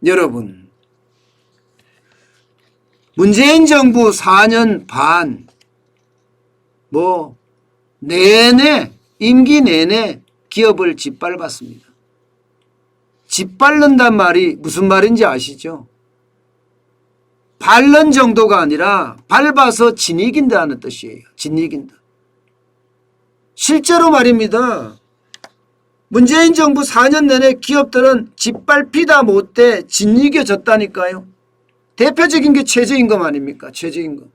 여러분, 문재인 정부 4년 반 내내 임기 내내 기업을 짓밟았습니다. 짓밟는단 말이 무슨 말인지 아시죠? 밟는 정도가 아니라 밟아서 짓이긴다는 뜻이에요. 짓이긴다. 실제로 말입니다. 문재인 정부 4년 내내 기업들은 짓밟히다 못해 짓이겨졌다니까요. 대표적인 게 최저임금 아닙니까? 최저임금.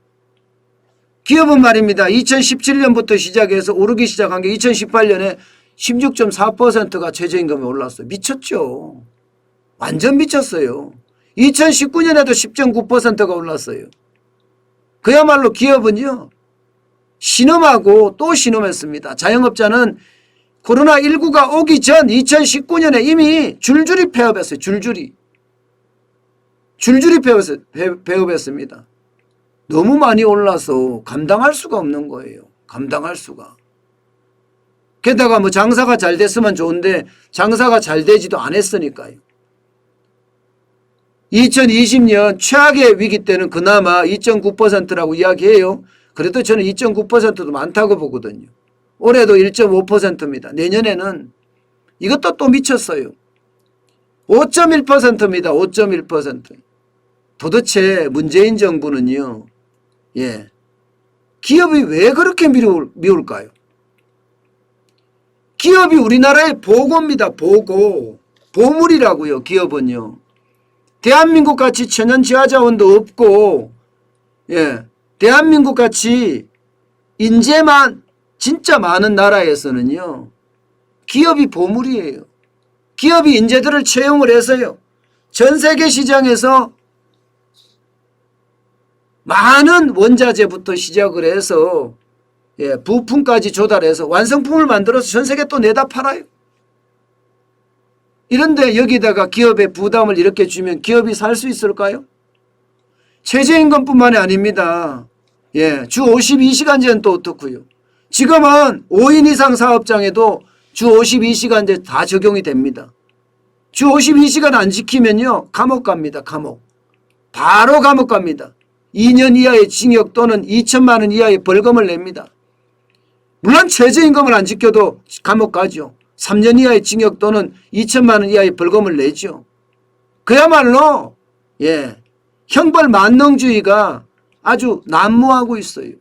기업은 말입니다. 2017년부터 시작해서 오르기 시작한 게 2018년에 16.4%가 최저임금이 올랐어요. 미쳤죠. 완전 미쳤어요. 2019년에도 10.9%가 올랐어요. 그야말로 기업은요, 신음하고 또 신음했습니다. 자영업자는 코로나19가 오기 전 2019년에 이미 줄줄이 폐업했어요. 줄줄이 폐업했습니다. 너무 많이 올라서 감당할 수가 없는 거예요. 감당할 수가. 게다가 장사가 잘 됐으면 좋은데 장사가 잘 되지도 않았으니까요. 2020년 최악의 위기 때는 그나마 2.9%라고 이야기해요. 그래도 저는 2.9%도 많다고 보거든요. 올해도 1.5%입니다. 내년에는 이것도 또 미쳤어요. 5.1%입니다. 5.1%. 도대체 문재인 정부는요, 기업이 왜 그렇게 미울까요? 기업이 우리나라의 보고입니다. 보고. 보물이라고요. 기업은요. 대한민국 같이 천연 지하자원도 없고, 대한민국 같이 인재만 진짜 많은 나라에서는요, 기업이 보물이에요. 기업이 인재들을 채용을 해서요, 전 세계 시장에서 많은 원자재부터 시작을 해서 부품까지 조달해서 완성품을 만들어서 전 세계 또 내다 팔아요. 이런데 여기다가 기업의 부담을 이렇게 주면 기업이 살 수 있을까요? 최저임금뿐만이 아닙니다. 주 52시간제는 또 어떻고요? 지금은 5인 이상 사업장에도 주 52시간제 다 적용이 됩니다. 주 52시간 안 지키면요, 감옥 갑니다. 감옥. 바로 감옥 갑니다. 2년 이하의 징역 또는 2천만 원 이하의 벌금을 냅니다. 물론 최저임금을 안 지켜도 감옥 가죠. 3년 이하의 징역 또는 2천만 원 이하의 벌금을 내죠. 그야말로 형벌 만능주의가 아주 난무하고 있어요.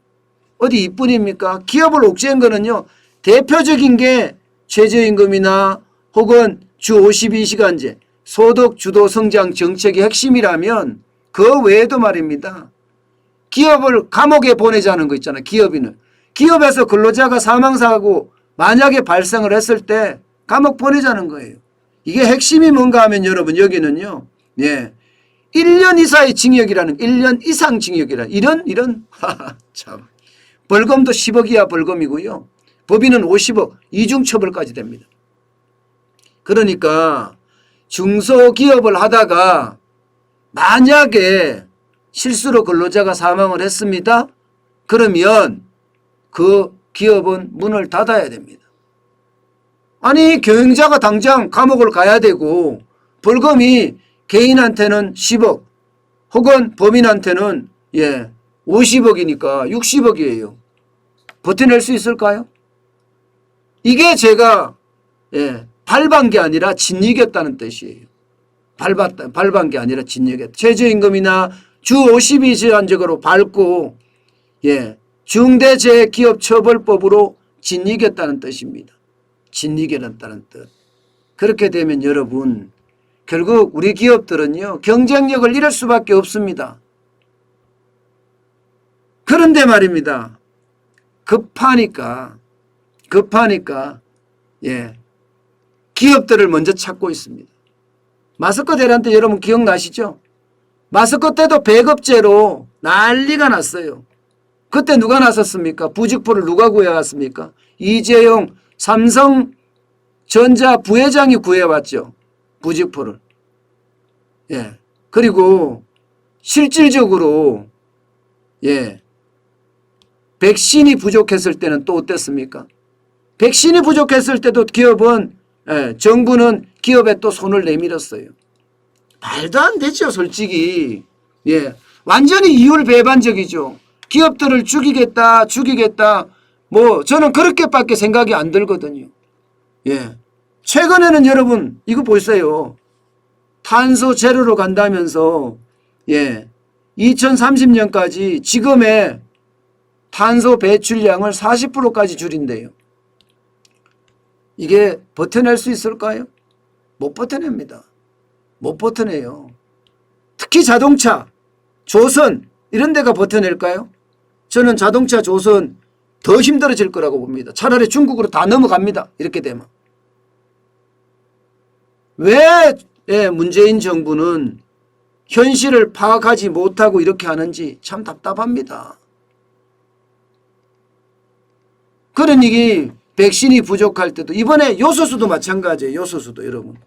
어디 이뿐입니까? 기업을 옥죄한 거는요, 대표적인 게 최저임금이나 혹은 주 52시간제, 소득 주도 성장 정책의 핵심이라면 그 외에도 말입니다. 기업을 감옥에 보내자는 거 있잖아요. 기업인을. 기업에서 근로자가 사망사고 만약에 발생을 했을 때 감옥 보내자는 거예요. 이게 핵심이 뭔가 하면 여러분 여기는요, 1년 이상의 징역이라는, 1년 이상 징역이라는, 이런 참. 벌금도 10억 이하 벌금이고요. 법인은 50억, 이중처벌까지 됩니다. 그러니까 중소기업을 하다가 만약에 실수로 근로자가 사망을 했습니다. 그러면 그 기업은 문을 닫아야 됩니다. 아니, 경영자가 당장 감옥을 가야 되고 벌금이 개인한테는 10억 혹은 법인한테는 50억이니까 60억이에요. 버텨낼 수 있을까요? 이게 제가 밟은 게 아니라 짓이겼다는 뜻이에요. 밟은 게 아니라 짓이겼다. 최저임금이나 주 52시간적으로 밟고 중대재해기업처벌법으로 짓이겼다는 뜻입니다. 짓이겼다는 뜻. 그렇게 되면 여러분, 결국 우리 기업들은요, 경쟁력을 잃을 수밖에 없습니다. 그런데 말입니다. 급하니까 기업들을 먼저 찾고 있습니다. 마스크 대란 때 여러분 기억나시죠? 마스크 때도 배급제로 난리가 났어요. 그때 누가 나섰습니까? 부직포를 누가 구해왔습니까? 이재용 삼성전자 부회장이 구해왔죠. 부직포를. 그리고 실질적으로 백신이 부족했을 때는 또 어땠습니까? 백신이 부족했을 때도 기업은 정부는 기업에 또 손을 내밀었어요. 말도 안 되죠, 솔직히. 예. 완전히 이율 배반적이죠. 기업들을 죽이겠다. 뭐, 저는 그렇게밖에 생각이 안 들거든요. 예. 최근에는 여러분, 이거 보세요. 탄소 제로로 간다면서, 예. 2030년까지 지금의 탄소 배출량을 40%까지 줄인대요. 이게 버텨낼 수 있을까요? 못 버텨냅니다. 못 버텨내요. 특히 자동차, 조선 이런 데가 버텨낼까요? 저는 자동차 조선 더 힘들어질 거라고 봅니다. 차라리 중국으로 다 넘어갑니다. 이렇게 되면. 왜 문재인 정부는 현실을 파악하지 못하고 이렇게 하는지 참 답답합니다. 그러니 백신이 부족할 때도 이번에 요소수도 마찬가지예요. 요소수도 여러분.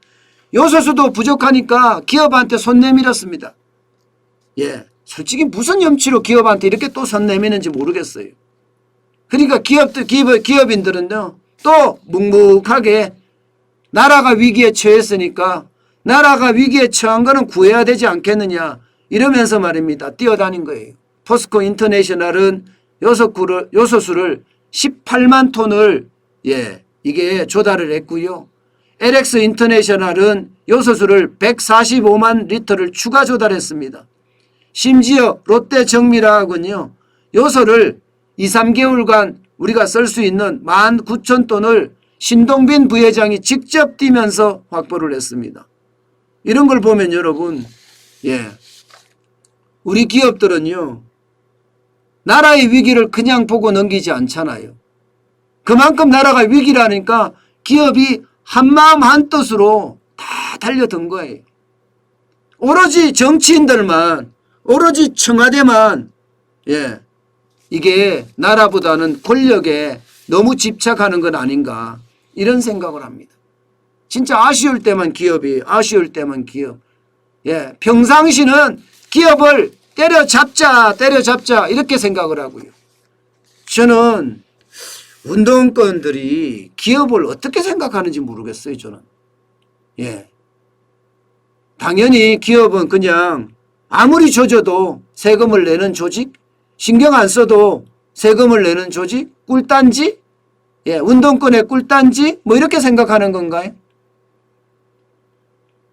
요소수도 부족하니까 기업한테 손 내밀었습니다. 예, 솔직히 무슨 염치로 기업한테 이렇게 또 손 내미는지 모르겠어요. 그러니까 기업인들은요 또 묵묵하게 나라가 위기에 처했으니까 나라가 위기에 처한 거는 구해야 되지 않겠느냐 이러면서 말입니다. 뛰어다닌 거예요. 포스코 인터내셔널은 요소수를 18만 톤을 이게 조달을 했고요. LX 인터내셔널은 요소수를 145만 리터를 추가 조달했습니다. 심지어 롯데정밀화학은요. 요소를 2, 3개월간 우리가 쓸 수 있는 19,000톤을 신동빈 부회장이 직접 뛰면서 확보를 했습니다. 이런 걸 보면 여러분 우리 기업들은요. 나라의 위기를 그냥 보고 넘기지 않잖아요. 그만큼 나라가 위기라니까 기업이 한마음 한뜻으로 다 달려든 거예요. 오로지 정치인들만 오로지 청와대만 이게 나라보다는 권력에 너무 집착하는 건 아닌가 이런 생각을 합니다. 진짜 아쉬울 때만 기업이 아쉬울 때만 기업. 평상시는 기업을 때려잡자 이렇게 생각을 하고요. 저는 운동권들이 기업을 어떻게 생각하는지 모르겠어요. 저는. 당연히 기업은 그냥 아무리 조져도 세금을 내는 조직, 신경 안 써도 세금을 내는 조직, 꿀단지, 운동권의 꿀단지 뭐 이렇게 생각하는 건가요?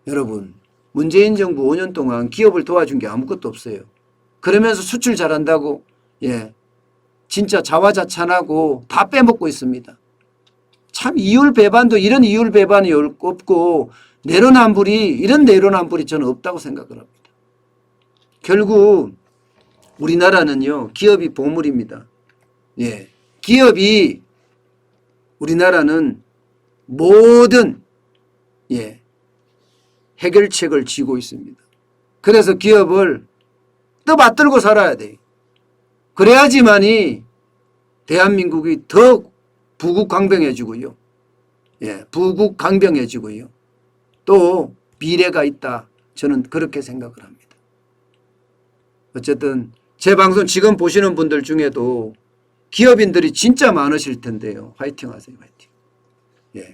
여러분, 문재인 정부 5년 동안 기업을 도와준 게 아무것도 없어요. 그러면서 수출 잘한다고 진짜 자화자찬하고 다 빼먹고 있습니다. 참 이율 배반도 이런 이율 배반이 없고 이런 내로남불이 저는 없다고 생각을 합니다. 결국 우리나라는요. 기업이 보물입니다. 기업이 우리나라는 모든 해결책을 쥐고 있습니다. 그래서 기업을 떠받들고 살아야 돼요. 그래야지만이 대한민국이 더 부국강병해지고요. 부국강병해지고요. 또 미래가 있다. 저는 그렇게 생각을 합니다. 어쨌든 제 방송 지금 보시는 분들 중에도 기업인들이 진짜 많으실 텐데요. 화이팅 하세요. 화이팅.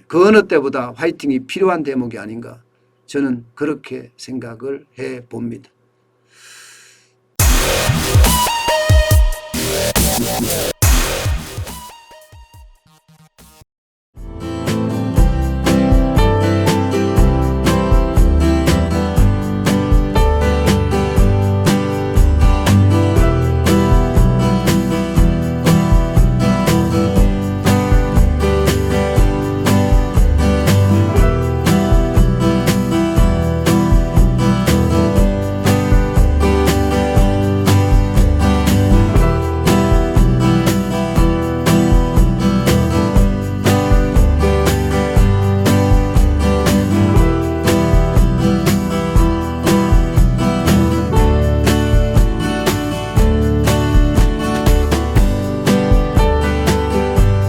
그 어느 때보다 화이팅이 필요한 대목이 아닌가. 저는 그렇게 생각을 해봅니다.